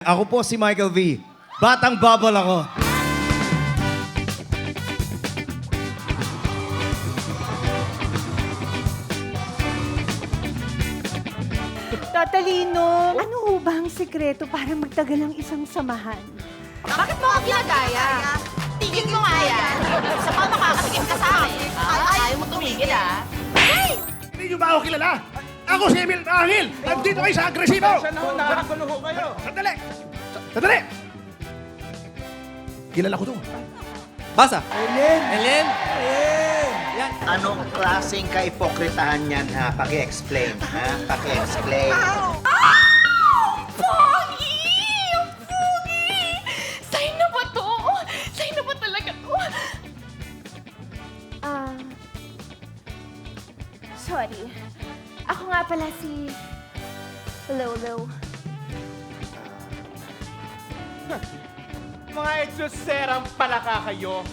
Ako po si Michael V. Batang Bubble ako. Tatalino, ano ho ba ang sikreto para magtagal ang isang samahan? Bakit mo ako ginagaya? Tigil mo nga yan. Sa pa makakasigim ka sa akin. Ayaw mo tumigil, ah. Hindi nyo ba ako kilala? Ako si Emil Angel! Nandito kayo sa agresibo! Nakagulo ho kayo. Sandali! Sandali! Kilala ko to. Basa. Ellen! Anong klaseng kaipokritahan yan, ha? Paki-explain, ha? Paki-explain. Pogi! Ang pogi! Sa'yo na ba to? Sa'yo na ba talaga to? Sorry. Ako nga pala si Lolo. Mga etsoserang palaka kayo.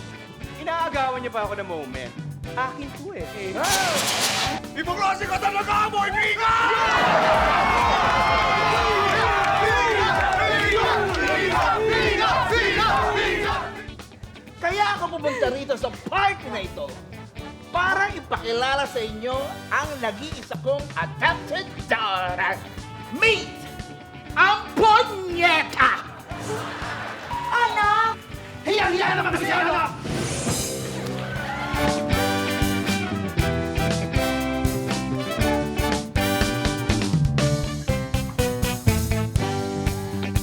Inaagawan niyo pa ako ng moment. Akin to eh. Ibang klase ka talaga, boy! Biga! Kaya ako pumunta rito sa party na ito para ipakilala sa inyo ang nag-iisa kong adopted daughter. Meet ang Ponyeta! Hiya-hiya naman kasi siya, ano?